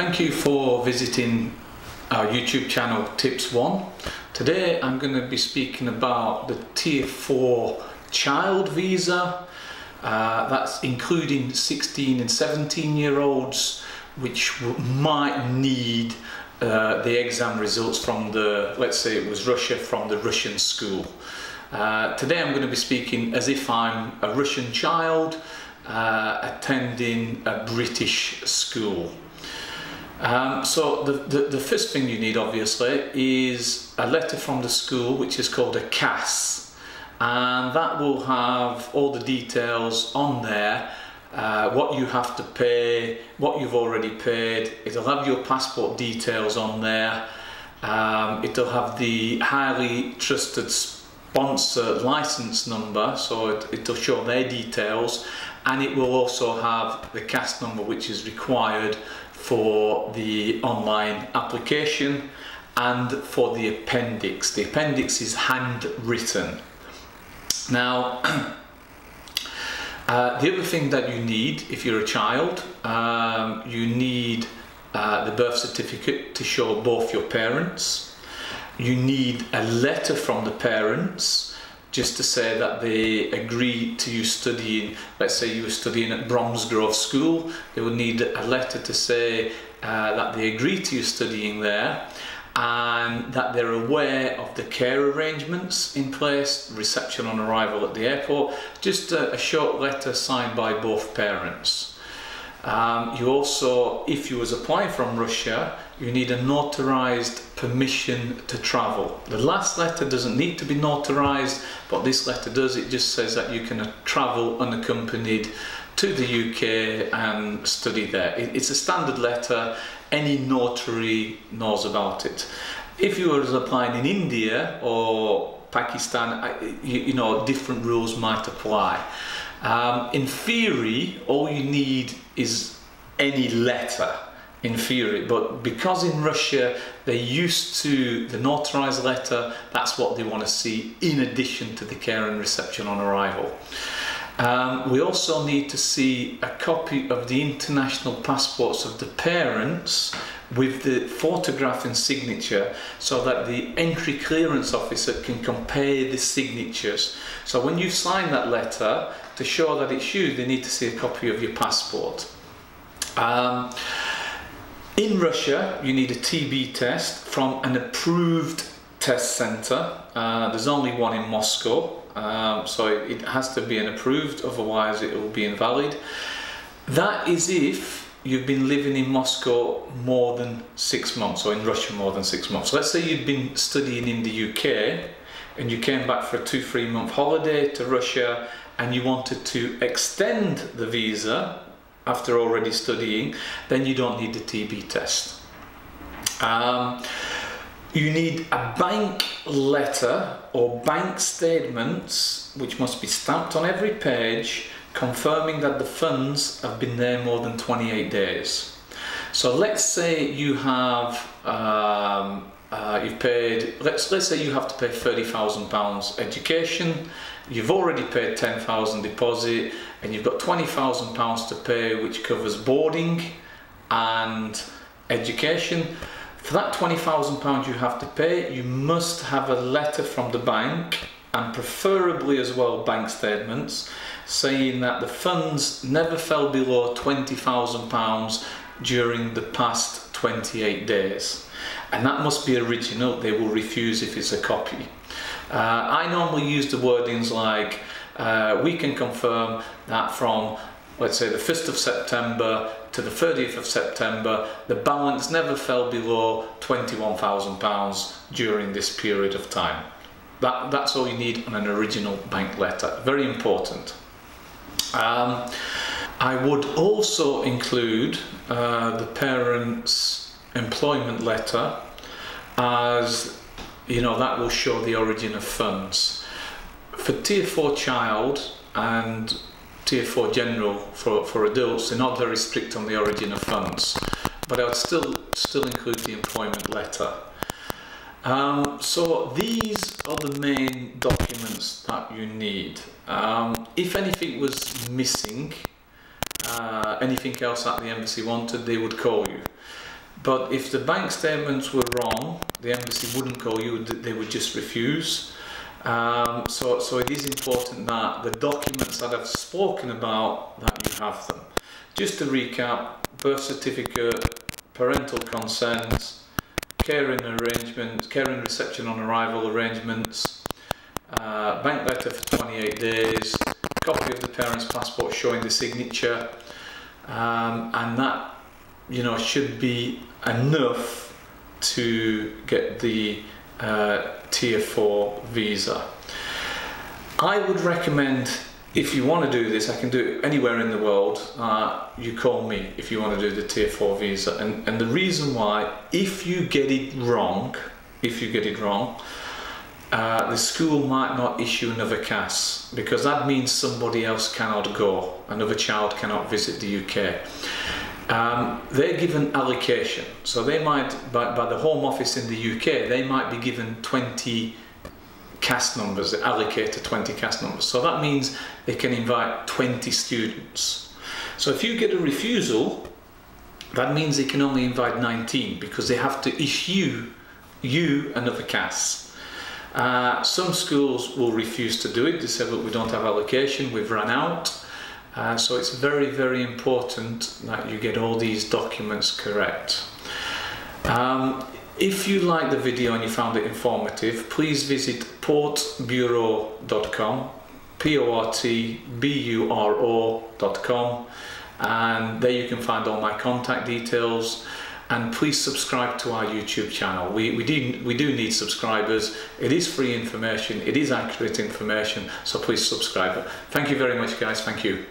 Thank you for visiting our YouTube channel Tips 1. Today I'm going to be speaking about the Tier 4 child visa. That's including 16 and 17 year olds which might need the exam results from the, let's say it was Russia, from the Russian school. Today I'm going to be speaking as if I'm a Russian child attending a British school. So the first thing you need obviously is a letter from the school which is called a CAS, and that will have all the details on there, what you have to pay, what you've already paid. It'll have your passport details on there. It'll have the highly trusted sponsor license number, so it'll show their details, and it will also have the CAS number which is required for the online application and for the appendix. The appendix is handwritten. Now, the other thing that you need if you're a child, you need the birth certificate to show both your parents. You need a letter from the parents just to say that they agree to you studying. Let's say you were studying at Bromsgrove School, they would need a letter to say that they agree to you studying there and that they're aware of the care arrangements in place, reception on arrival at the airport, just a short letter signed by both parents. You also, if you was applying from Russia, you need a notarized permission to travel. The last letter doesn't need to be notarized, but this letter does. It just says that you can travel unaccompanied to the UK and study there. It's a standard letter. Any notary knows about it. If you were applying in India or Pakistan, you know, different rules might apply. In theory, all you need is any letter, in theory, but because in Russia they're used to the notarized letter, that's what they want to see in addition to the care and reception on arrival. We also need to see a copy of the international passports of the parents with the photograph and signature, so that the entry clearance officer can compare the signatures. So when you sign that letter, to show that it's you, they need to see a copy of your passport. In Russia, you need a TB test from an approved test center. There's only one in Moscow, so it has to be an approved, otherwise it will be invalid. That is if you've been living in Moscow more than 6 months, or in Russia more than 6 months. Let's say you've been studying in the UK and you came back for a 2-3 month holiday to Russia and you wanted to extend the visa after already studying, then you don't need the TB test. You need a bank letter or bank statements which must be stamped on every page, confirming that the funds have been there more than 28 days. So let's say you have you've paid, let's say you have to pay £30,000 education. You've already paid £10,000 deposit and you've got £20,000 to pay, which covers boarding and education. For that £20,000 you have to pay, you must have a letter from the bank, and preferably as well bank statements, saying that the funds never fell below £20,000 during the past 28 days. And that must be original. They will refuse if it's a copy. I normally use the wordings like, we can confirm that from, let's say, the 1st of September to the 30th of September, the balance never fell below £21,000 during this period of time. That's all you need on an original bank letter. Very important. I would also include the parents' employment letter, as you know, that will show the origin of funds. For Tier 4 child and Tier 4 general for adults, they're not very strict on the origin of funds, but I would still include the employment letter. So these are the main documents that you need. If anything was missing, anything else that the embassy wanted, they would call you. But if the bank statements were wrong, the embassy wouldn't call you, they would just refuse. So it is important that the documents that I've spoken about, that you have them. Just to recap: birth certificate, parental consent, care and reception on arrival arrangements, bank letter for 28 days, copy of the parent's passport showing the signature, and that, you know, should be enough to get the Tier 4 visa. I would recommend, if you want to do this, I can do it anywhere in the world, you call me if you want to do the Tier 4 visa. And the reason why, if you get it wrong, the school might not issue another CAS, because that means somebody else cannot go, another child cannot visit the UK. They're given allocation, so they might, by the Home Office in the UK, they might be given 20 CAS numbers, they allocate to 20 CAS numbers. So that means they can invite 20 students. So if you get a refusal, that means they can only invite 19, because they have to issue you another CAS. Some schools will refuse to do it. They say, look, we don't have allocation, we've run out. So it's very, very important that you get all these documents correct. If you liked the video and you found it informative, please visit portbureau.com, portburo.com, and there you can find all my contact details. And please subscribe to our YouTube channel. We do need subscribers. It is free information, it is accurate information, so please subscribe. Thank you very much, guys. Thank you.